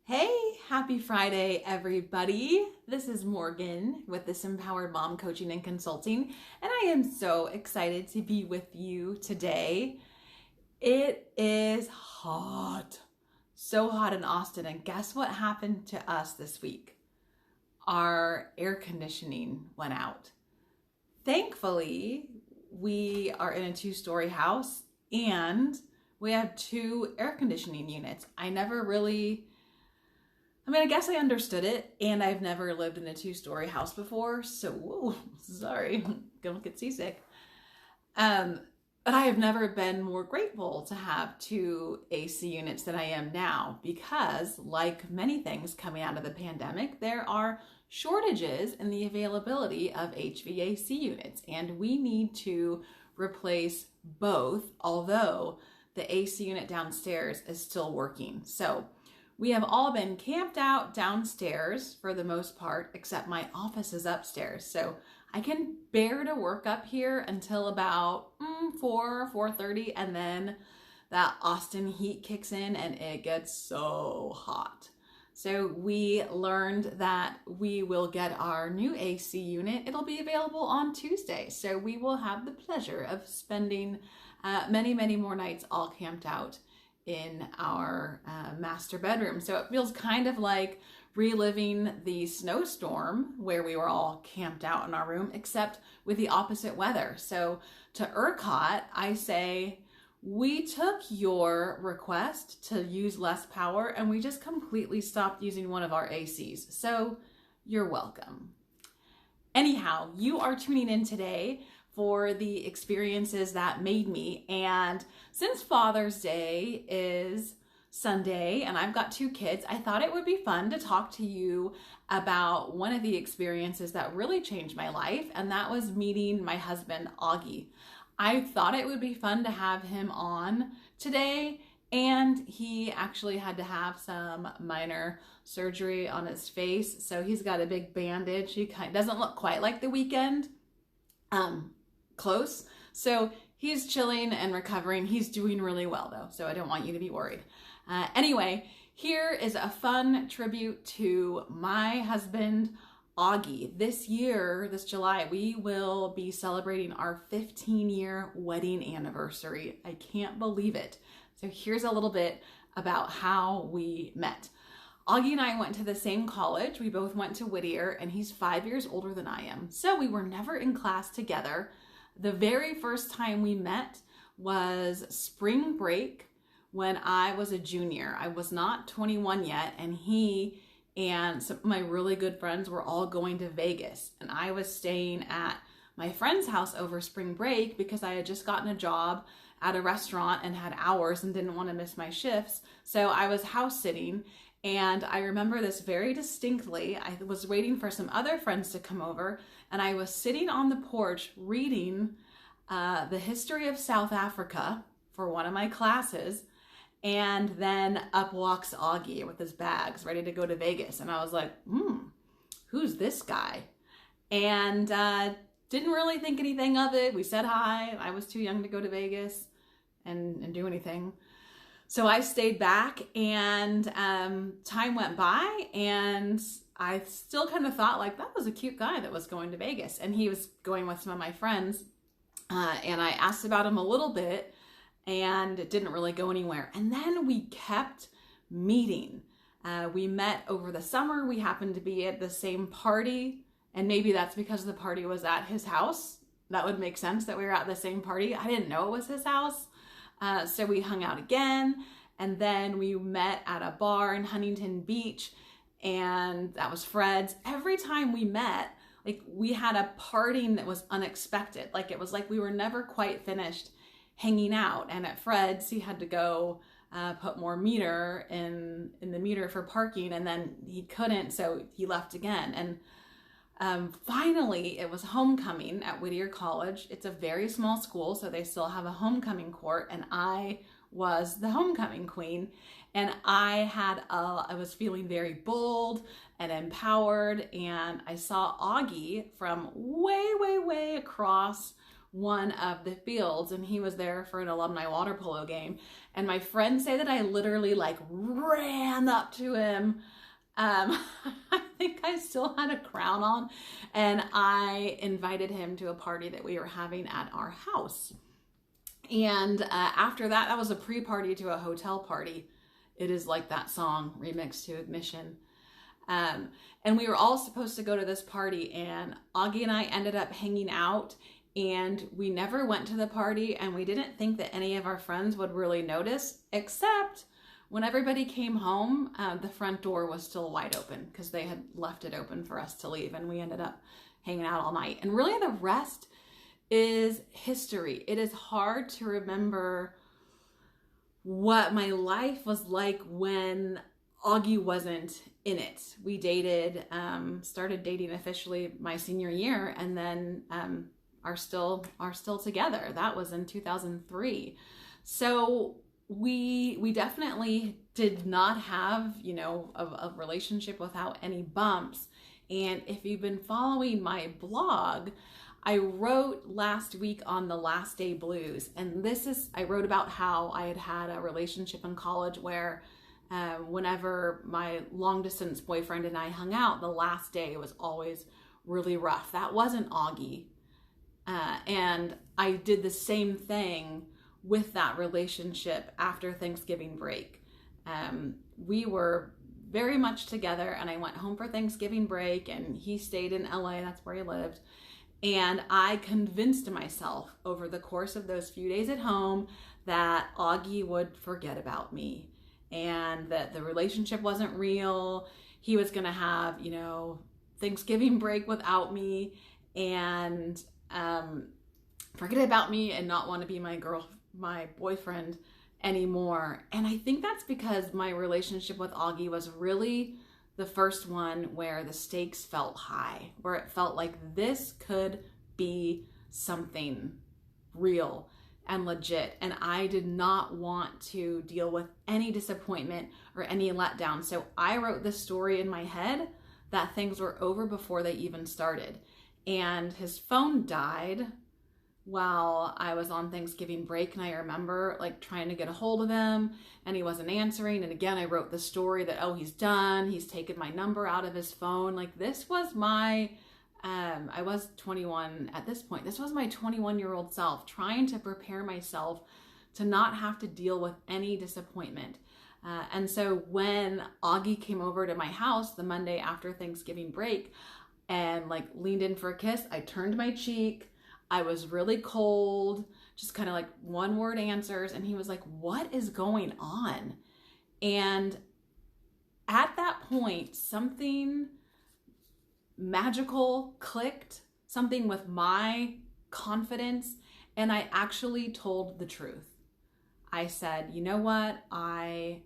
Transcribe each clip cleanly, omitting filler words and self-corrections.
Hey, happy Friday, everybody. This is Morgan with this Empowered Mom Coaching and Consulting, and I am so excited to be with you today. It is hot, so hot in Austin, and guess what happened to us this week? Our air conditioning went out. Thankfully, we are in a two-story house and we have two air conditioning units. I guess I understood it, and I've never lived in a two-story house before, so whoa, sorry, gonna get seasick. But I have never been more grateful to have two AC units than I am now because, like many things coming out of the pandemic, there are shortages in the availability of HVAC units, and we need to replace both, although the AC unit downstairs is still working. So we have all been camped out downstairs for the most part, except my office is upstairs. So I can bear to work up here until about 4:30, and then that Austin heat kicks in and it gets so hot. So we learned that we will get our new AC unit. It'll be available on Tuesday. So we will have the pleasure of spending many, many more nights all camped out in our master bedroom. So it feels kind of like reliving the snowstorm where we were all camped out in our room, except with the opposite weather. So to ERCOT, I say, we took your request to use less power and we just completely stopped using one of our ACs. So you're welcome. Anyhow, you are tuning in today for the experiences that made me. And since Father's Day is Sunday and I've got two kids, I thought it would be fun to talk to you about one of the experiences that really changed my life, and that was meeting my husband, Augie. I thought it would be fun to have him on today, and he actually had to have some minor surgery on his face, so he's got a big bandage. He doesn't look quite like The Weeknd. Close. So he's chilling and recovering. He's doing really well though, so I don't want you to be worried. Anyway, here is a fun tribute to my husband, Augie. This year, this July, we will be celebrating our 15-year wedding anniversary. I can't believe it. So here's a little bit about how we met. Augie and I went to the same college. We both went to Whittier, and he's 5 years older than I am. So we were never in class together. The very first time we met was spring break when I was a junior. I was not 21 yet, and he and some of my really good friends were all going to Vegas. And I was staying at my friend's house over spring break because I had just gotten a job at a restaurant and had hours and didn't want to miss my shifts. So I was house sitting. And I remember this very distinctly. I was waiting for some other friends to come over, and I was sitting on the porch reading the history of South Africa for one of my classes, and then up walks Augie with his bags ready to go to Vegas. And I was like, who's this guy? And didn't really think anything of it. We said hi. I was too young to go to Vegas and do anything. So I stayed back, and time went by, and I still kind of thought like that was a cute guy that was going to Vegas, and he was going with some of my friends, and I asked about him a little bit, and it didn't really go anywhere. And then we kept meeting. We met over the summer. We happened to be at the same party, and maybe that's because the party was at his house. That would make sense that we were at the same party. I didn't know it was his house. So we hung out again, and then we met at a bar in Huntington Beach, and that was Fred's. Every time we met, like, we had a parting that was unexpected. Like, it was like we were never quite finished hanging out. And at Fred's, he had to go put more meter in the meter for parking, and then he couldn't, so he left again. And finally, it was homecoming at Whittier College. It's a very small school, so they still have a homecoming court, and I was the homecoming queen. And I was feeling very bold and empowered, and I saw Augie from way, way, way across one of the fields, and he was there for an alumni water polo game. And my friends say that I literally like ran up to him. I think I still had a crown on, and I invited him to a party that we were having at our house. And after that, that was a pre-party to a hotel party. It is like that song remixed to Ignition. And we were all supposed to go to this party, and Augie and I ended up hanging out, and we never went to the party, and we didn't think that any of our friends would really notice, except when everybody came home, the front door was still wide open because they had left it open for us to leave, and we ended up hanging out all night. And really the rest is history. It is hard to remember what my life was like when Augie wasn't in it. We dated, started dating officially my senior year, and then are still together. That was in 2003. So we definitely did not have, you know, a relationship without any bumps. And if you've been following my blog, I wrote last week on the last day blues, and I wrote about how I had a relationship in college where whenever my long distance boyfriend and I hung out, the last day was always really rough. That wasn't Augie. And I did the same thing with that relationship after Thanksgiving break. We were very much together, and I went home for Thanksgiving break, and he stayed in LA. That's where he lived. And I convinced myself over the course of those few days at home that Augie would forget about me and that the relationship wasn't real. He was going to have, you know, Thanksgiving break without me and forget about me and not want to be my boyfriend anymore. And I think that's because my relationship with Augie was really the first one where the stakes felt high, where it felt like this could be something real and legit. And I did not want to deal with any disappointment or any letdown. So I wrote this story in my head that things were over before they even started. And his phone died while I was on Thanksgiving break, and I remember like trying to get a hold of him and he wasn't answering. And again, I wrote the story that, oh, he's done, he's taken my number out of his phone. Like this was my I was 21 at this point. This was my 21-year-old self trying to prepare myself to not have to deal with any disappointment. And so when Augie came over to my house the Monday after Thanksgiving break and like leaned in for a kiss, I turned my cheek. I was really cold, just kind of like one word answers. And he was like, what is going on? And at that point, something magical clicked, something with my confidence. And I actually told the truth. I said, you know what? I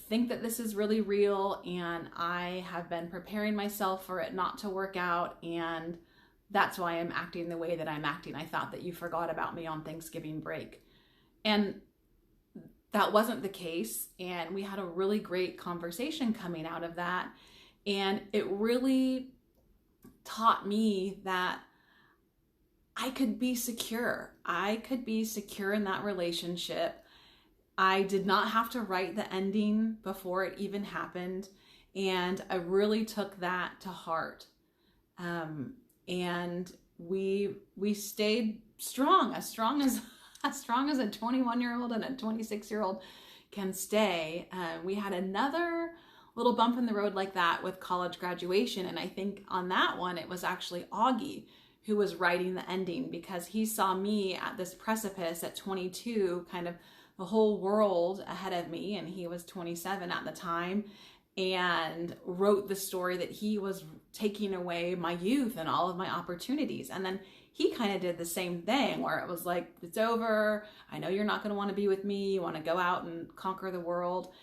think that this is really real, and I have been preparing myself for it not to work out, and that's why I'm acting the way that I'm acting. I thought that you forgot about me on Thanksgiving break. And that wasn't the case. And we had a really great conversation coming out of that. And it really taught me that I could be secure. I could be secure in that relationship. I did not have to write the ending before it even happened. And I really took that to heart. And we stayed strong as a 21-year-old and a 26-year-old can stay. We had another little bump in the road like that with college graduation. And I think on that one, it was actually Augie who was writing the ending, because he saw me at this precipice at 22, kind of the whole world ahead of me. And he was 27 at the time, and wrote the story that he was taking away my youth and all of my opportunities. And then he kind of did the same thing where it was like, it's over. I know you're not going to want to be with me. You want to go out and conquer the world.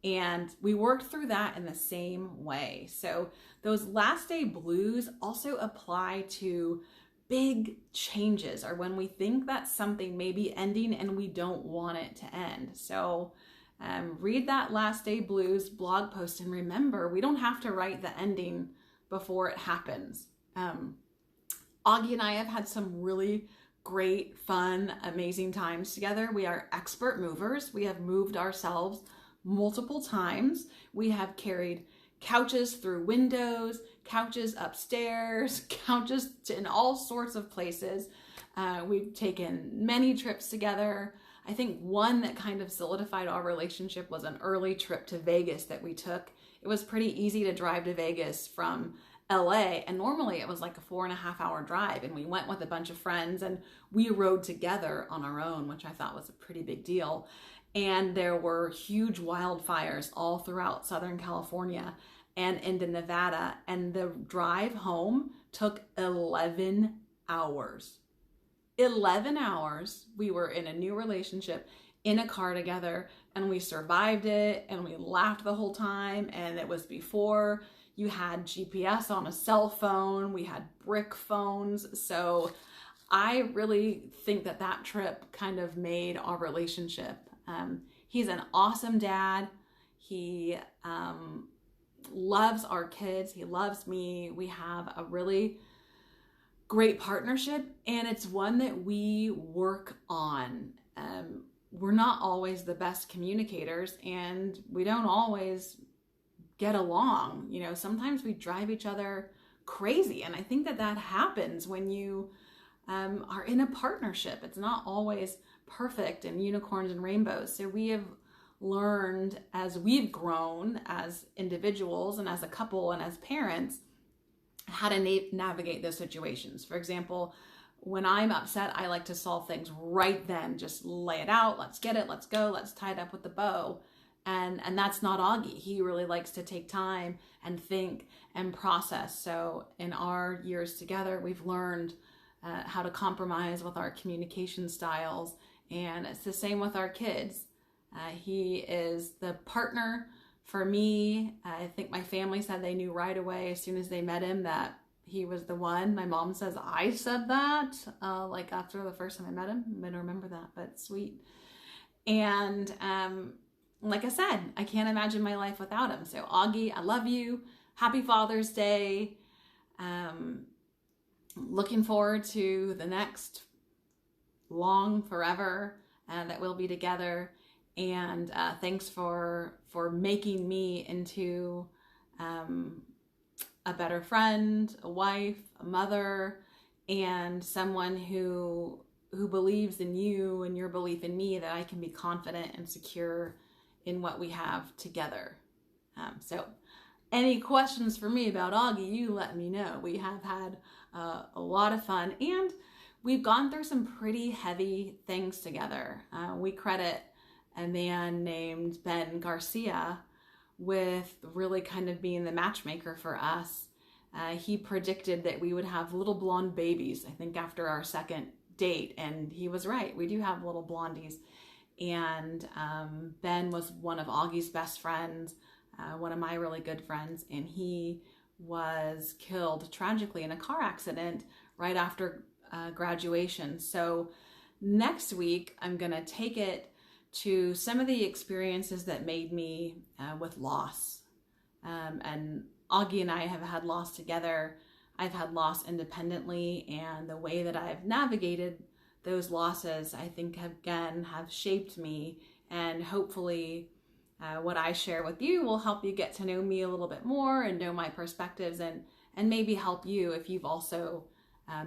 And we worked through that in the same way. So those last day blues also apply to big changes, or when we think that something may be ending and we don't want it to end. So read that Last Day Blues blog post, and remember, we don't have to write the ending before it happens. Augie and I have had some really great, fun, amazing times together. We are expert movers. We have moved ourselves multiple times. We have carried couches through windows, couches upstairs, couches in all sorts of places. We've taken many trips together. I think one that kind of solidified our relationship was an early trip to Vegas that we took. It was pretty easy to drive to Vegas from LA, and normally it was like a 4.5 hour drive, and we went with a bunch of friends and we rode together on our own, which I thought was a pretty big deal. And there were huge wildfires all throughout Southern California and into Nevada, and the drive home took 11 hours. 11 hours. We were in a new relationship in a car together, and we survived it, and we laughed the whole time. And it was before you had GPS on a cell phone. We had brick phones. So I really think that that trip kind of made our relationship. He's an awesome dad. He loves our kids. He loves me. We have a really great partnership, and it's one that we work on. We're not always the best communicators, and we don't always get along. You know, sometimes we drive each other crazy, and I think that that happens when you are in a partnership. It's not always perfect and unicorns and rainbows. So we have learned, as we've grown as individuals and as a couple and as parents, how to navigate those situations. For example, when I'm upset, I like to solve things right then. Just lay it out. Let's get it. Let's go. Let's tie it up with the bow. And that's not Augie. He really likes to take time and think and process. So in our years together, we've learned how to compromise with our communication styles. And it's the same with our kids. He is the partner for me. I think my family said they knew right away as soon as they met him that he was the one. My mom says I said that, like after the first time I met him. I'm gonna remember that, but sweet. And like I said, I can't imagine my life without him. So Augie, I love you. Happy Father's Day. Looking forward to the next long forever that we'll be together. And thanks for making me into a better friend, a wife, a mother, and someone who believes in you and your belief in me, that I can be confident and secure in what we have together. So any questions for me about Augie, you let me know. We have had a lot of fun, and we've gone through some pretty heavy things together. We credit a man named Ben Garcia with really kind of being the matchmaker for us. He predicted that we would have little blonde babies, I think after our second date, and he was right. We do have little blondies. And Ben was one of Augie's best friends, one of my really good friends, and he was killed tragically in a car accident right after graduation. So next week, I'm gonna take it to some of the experiences that made me with loss. And Augie and I have had loss together. I've had loss independently, and the way that I've navigated those losses, I think have shaped me, and hopefully what I share with you will help you get to know me a little bit more and know my perspectives, and maybe help you if you've also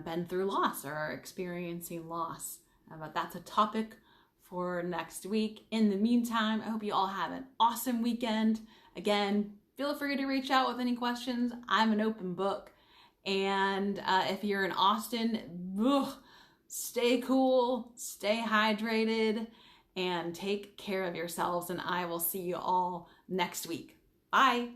been through loss or are experiencing loss. But that's a topic for next week. In the meantime, I hope you all have an awesome weekend. Again, feel free to reach out with any questions. I'm an open book. And if you're in Austin, stay cool, stay hydrated, and take care of yourselves. And I will see you all next week. Bye.